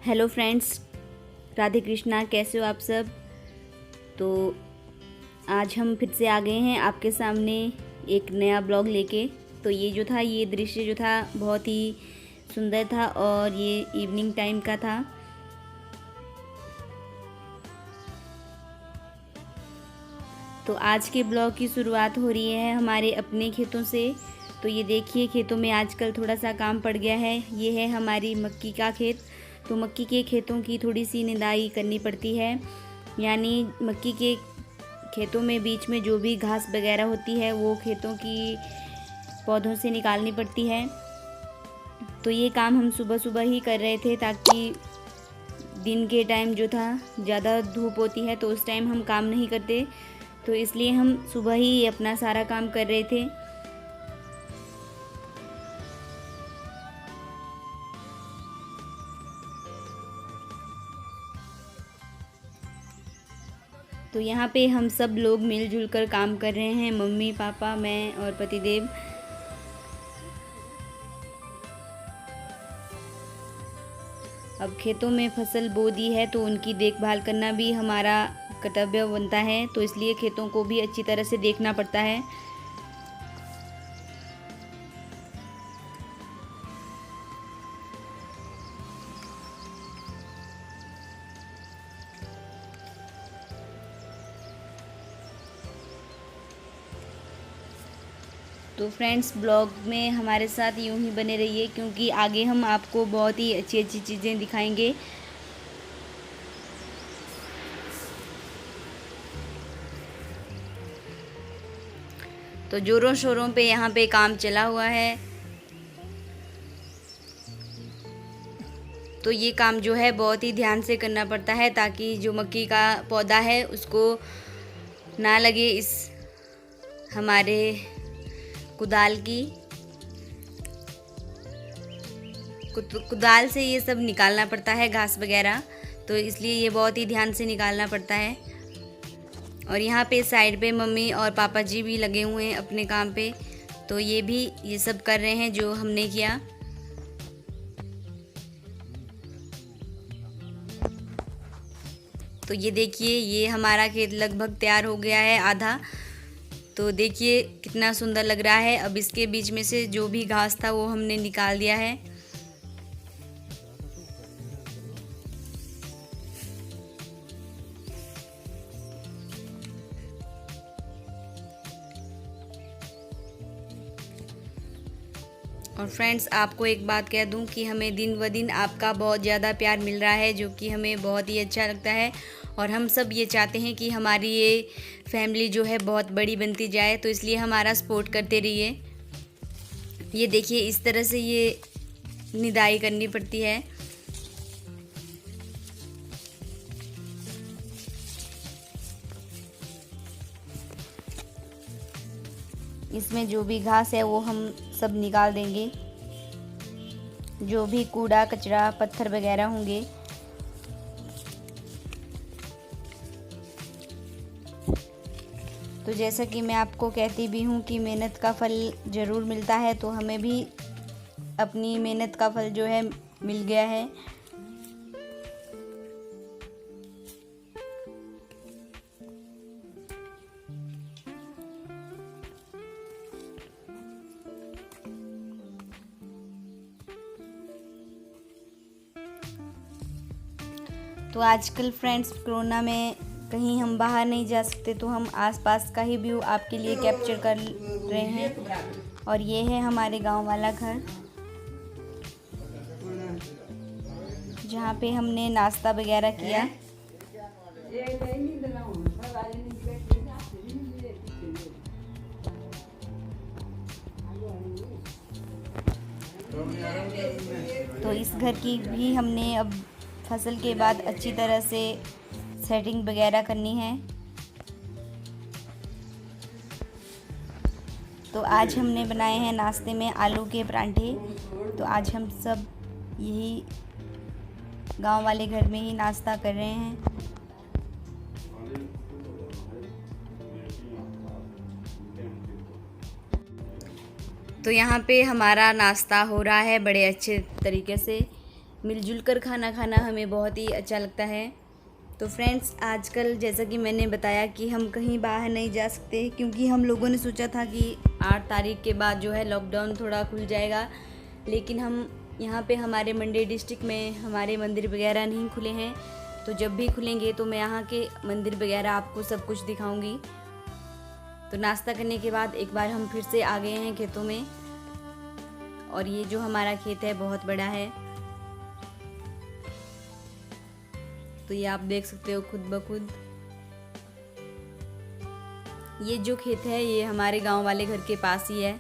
Hello friends, Radhe Krishna. कैसे हो आप सब। तो आज हम फिर से आ गए हैं आपके सामने एक नया ब्लॉग लेके। तो ये दृश्य जो था बहुत ही सुंदर था और ये इवनिंग टाइम का था। तो आज के ब्लॉग की शुरुआत हो रही है हमारे अपने खेतों से। तो ये देखिए, खेतों में आजकल थोड़ा सा काम पड़ गया है। ये है हमारी मक्की का खेत। तो मक्की के खेतों की थोड़ी सी निदाई करनी पड़ती है, यानी मक्की के खेतों में बीच में जो भी घास वगैरह होती है वो खेतों की पौधों से निकालनी पड़ती है। तो ये काम हम सुबह सुबह ही कर रहे थे, ताकि दिन के टाइम जो था ज़्यादा धूप होती है तो उस टाइम हम काम नहीं करते, तो इसलिए हम सुबह ही अपना सारा काम कर रहे थे। तो यहाँ पे हम सब लोग मिलजुल कर काम कर रहे हैं, मम्मी पापा, मैं और पतिदेव। अब खेतों में फसल बो दी है तो उनकी देखभाल करना भी हमारा कर्तव्य बनता है, तो इसलिए खेतों को भी अच्छी तरह से देखना पड़ता है। तो फ्रेंड्स, ब्लॉग में हमारे साथ यूं ही बने रहिए, क्योंकि आगे हम आपको बहुत ही अच्छी अच्छी चीज़ें दिखाएंगे। तो ज़ोरों शोरों पे यहाँ पे काम चला हुआ है। तो ये काम जो है बहुत ही ध्यान से करना पड़ता है, ताकि जो मक्की का पौधा है उसको ना लगे इस हमारे कुदाल की। कुदाल से ये सब निकालना पड़ता है घास वगैरह, तो इसलिए ये बहुत ही ध्यान से निकालना पड़ता है। और यहाँ पे साइड पे मम्मी और पापा जी भी लगे हुए हैं अपने काम पे, तो ये भी ये सब कर रहे हैं जो हमने किया। तो ये देखिए, ये हमारा खेत लगभग तैयार हो गया है आधा। तो देखिए कितना सुंदर लग रहा है। अब इसके बीच में से जो भी घास था वो हमने निकाल दिया है। और फ्रेंड्स, आपको एक बात कह दूं कि हमें दिन व दिन आपका बहुत ज़्यादा प्यार मिल रहा है, जो कि हमें बहुत ही अच्छा लगता है। और हम सब ये चाहते हैं कि हमारी ये फैमिली जो है बहुत बड़ी बनती जाए, तो इसलिए हमारा सपोर्ट करते रहिए। ये देखिए, इस तरह से ये निदाई करनी पड़ती है। इसमें जो भी घास है वो हम सब निकाल देंगे, जो भी कूड़ा कचरा पत्थर वगैरह होंगे। तो जैसा कि मैं आपको कहती भी हूँ कि मेहनत का फल ज़रूर मिलता है, तो हमें भी अपनी मेहनत का फल जो है मिल गया है। तो आजकल फ्रेंड्स, कोरोना में कहीं हम बाहर नहीं जा सकते, तो हम आसपास का ही व्यू आपके लिए कैप्चर कर रहे हैं। और ये है हमारे गांव वाला घर, जहाँ पे हमने नाश्ता वगैरह किया। तो इस घर की भी हमने अब फसल के बाद अच्छी तरह से सेटिंग वगैरह करनी है। तो आज हमने बनाए हैं नाश्ते में आलू के परांठे। तो आज हम सब यही गांव वाले घर में ही नाश्ता कर रहे हैं। तो यहाँ पे हमारा नाश्ता हो रहा है बड़े अच्छे तरीके से। मिलजुल कर खाना खाना हमें बहुत ही अच्छा लगता है। तो फ्रेंड्स, आजकल जैसा कि मैंने बताया कि हम कहीं बाहर नहीं जा सकते, क्योंकि हम लोगों ने सोचा था कि 8 तारीख के बाद जो है लॉकडाउन थोड़ा खुल जाएगा, लेकिन हम यहाँ पे हमारे मंडी डिस्ट्रिक्ट में हमारे मंदिर वगैरह नहीं खुले हैं। तो जब भी खुलेंगे तो मैं यहाँ के मंदिर वगैरह आपको सब कुछ दिखाऊंगी। तो नाश्ता करने के बाद एक बार हम फिर से आ गए हैं खेतों में, और ये जो हमारा खेत है बहुत बड़ा है। तो ये आप देख सकते हो खुद ब खुद। ये जो खेत है ये हमारे गांव वाले घर के पास ही है।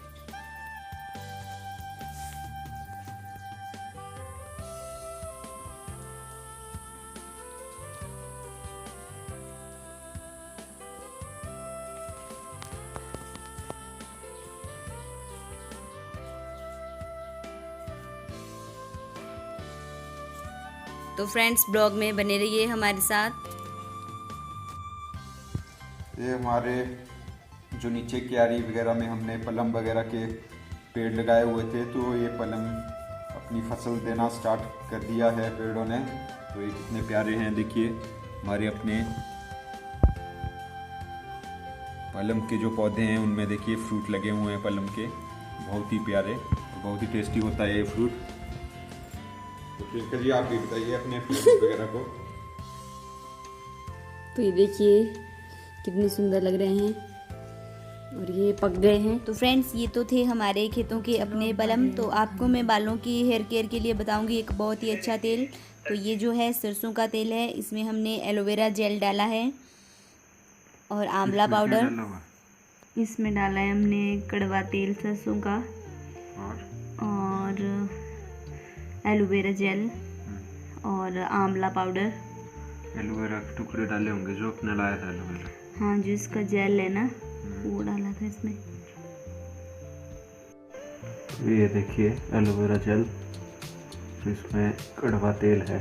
तो फ्रेंड्स, ब्लॉग में बने रहिए हमारे साथ। ये हमारे जो नीचे क्यारी वगैरह में हमने पलम वगैरह के पेड़ लगाए हुए थे, तो ये पलम अपनी फसल देना स्टार्ट कर दिया है पेड़ों ने। तो ये कितने प्यारे हैं, देखिए हमारे अपने पलम के जो पौधे हैं उनमें देखिए फ्रूट लगे हुए हैं पलम के, बहुत ही प्यारे, बहुत ही टेस्टी होता है ये फ्रूट। तो फिर जी आप भी बताइए अपने फ्रूट वगैरह को। तो ये देखिए कितने सुंदर लग रहे हैं और ये पक गए हैं। तो फ्रेंड्स, ये तो थे हमारे खेतों के अपने पलम। तो आपको मैं बालों की हेयर केयर के लिए बताऊंगी एक बहुत ही अच्छा तेल। तो ये जो है सरसों का तेल है, इसमें हमने एलोवेरा जेल डाला है और आंवला पाउडर, इसमें डाला है हमने कड़वा तेल सरसों का, और एलोवेरा जेल और आंवला पाउडर। एलोवेरा के टुकड़े डाले होंगे जो अपने लाया था एलोवेरा। हाँ, जो इसका जेल है ना वो डाला था इसमें। ये देखिए एलोवेरा जेल, तो इसमें कड़वा तेल है,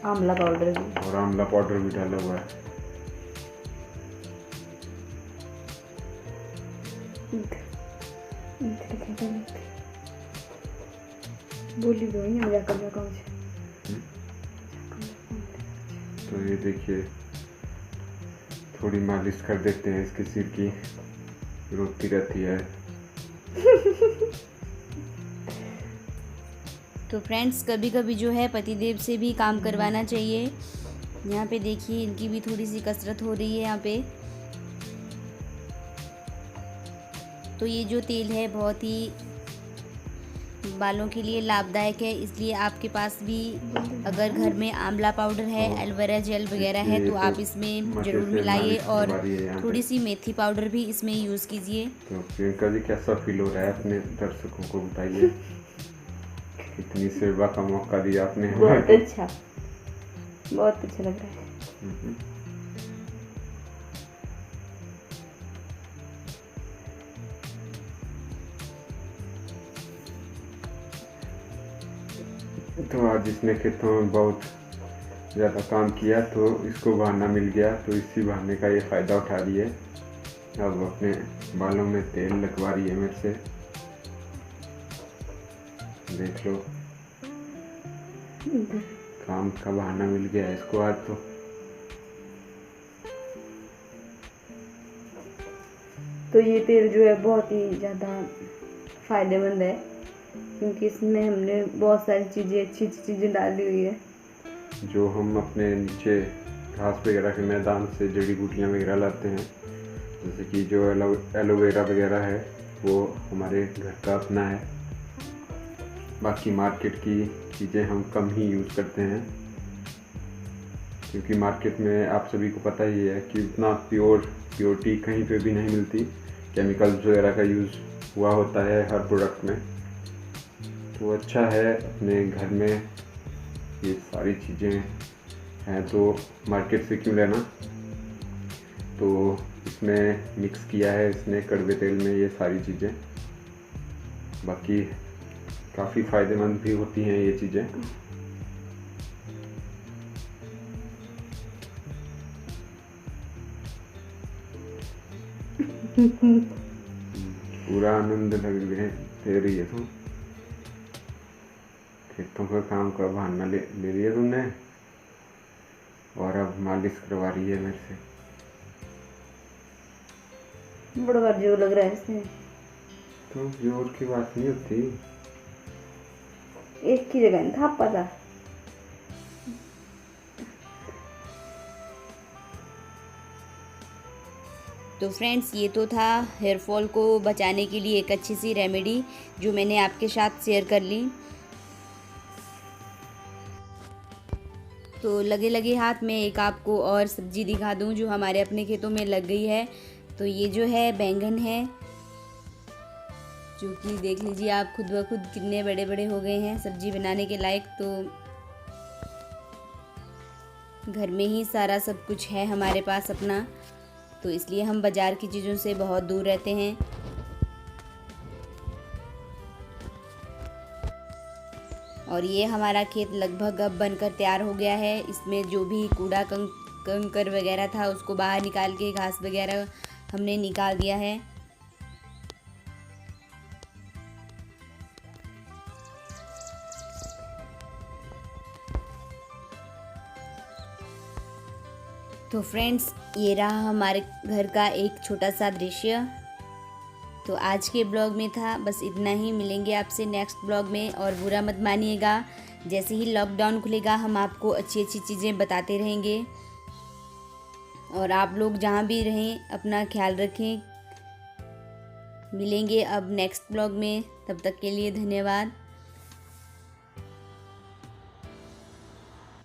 आंवला पाउडर भी, और आंवला पाउडर भी डाला हुआ है। बोली दो ही मजा कर रहा। तो ये देखिए थोड़ी मालिश कर देते हैं इसके सिर की, रोती रहती है। तो फ्रेंड्स, कभी कभी जो है पतिदेव से भी काम करवाना चाहिए। यहाँ पे देखिए इनकी भी थोड़ी सी कसरत हो रही है यहाँ पे। तो ये जो तेल है बहुत ही बालों के लिए लाभदायक है, इसलिए आपके पास भी अगर घर में आंवला पाउडर है, एलोवेरा जेल वगैरह है, तो आप इसमें ज़रूर मिलाइए, और थोड़ी सी मेथी पाउडर भी इसमें यूज़ कीजिए। तो प्रियंका जी कैसा फील हो रहा है, अपने दर्शकों को बताइए। इतनी सेवा का मौका दिया आपने। बहुत अच्छा, बहुत अच्छा लग रहा है। तो आज इसने खेतों में बहुत ज़्यादा काम किया, तो इसको बहाना मिल गया, तो इसी बहाने का ये फ़ायदा उठा रही है। अब अपने बालों में तेल लगवा रही है मेरे से, देख लो काम का बहाना मिल गया इसको आज। तो ये तेल जो है बहुत ही ज़्यादा फ़ायदेमंद है, क्योंकि इसमें हमने बहुत सारी चीज़ें, अच्छी अच्छी चीज़ें डाली हुई है, जो हम अपने नीचे घास वगैरह के मैदान से जड़ी बूटियाँ वगैरह लाते हैं। जैसे कि जो एलोवेरा वगैरह है वो हमारे घर का अपना है, बाकी मार्केट की चीज़ें हम कम ही यूज़ करते हैं, क्योंकि मार्केट में आप सभी को पता ही है कि उतना प्योरिटी कहीं पे भी नहीं मिलती। केमिकल्स वगैरह का यूज़ हुआ होता है हर प्रोडक्ट में। तो अच्छा है अपने घर में ये सारी चीज़ें हैं, तो मार्केट से क्यों लेना। तो इसमें मिक्स किया है इसने कड़वे तेल में ये सारी चीज़ें, बाकी काफ़ी फ़ायदेमंद भी होती हैं ये चीज़ें। पूरा आनंद लग रहे दे रही है। तो खेतों का काम का बहाना ले लिया तुमने, और अब मालिश करवा रही है मेरे से। बड़ा बार जोर लग रहा है इसमें। तो जोर की बात नहीं होती। एक की जगह था पता। तो फ्रेंड्स, ये तो था हेयर फॉल को बचाने के लिए एक अच्छी सी रेमेडी जो मैंने आपके साथ शेयर कर ली। तो लगे लगे हाथ में एक आपको और सब्जी दिखा दूं जो हमारे अपने खेतों में लग गई है। तो ये जो है बैंगन है, जो कि देख लीजिए आप खुद ब खुद कितने बड़े बड़े हो गए हैं सब्जी बनाने के लायक। तो घर में ही सारा सब कुछ है हमारे पास अपना, तो इसलिए हम बाज़ार की चीज़ों से बहुत दूर रहते हैं। और ये हमारा खेत लगभग अब बनकर तैयार हो गया है। इसमें जो भी कूड़ा कंकर वगैरह था उसको बाहर निकाल के घास वगैरह हमने निकाल दिया है। तो फ्रेंड्स, ये रहा हमारे घर का एक छोटा सा दृश्य। तो आज के ब्लॉग में था बस इतना ही। मिलेंगे आपसे नेक्स्ट ब्लॉग में, और बुरा मत मानिएगा, जैसे ही लॉकडाउन खुलेगा हम आपको अच्छी अच्छी चीज़ें बताते रहेंगे। और आप लोग जहाँ भी रहें अपना ख्याल रखें। मिलेंगे अब नेक्स्ट ब्लॉग में, तब तक के लिए धन्यवाद।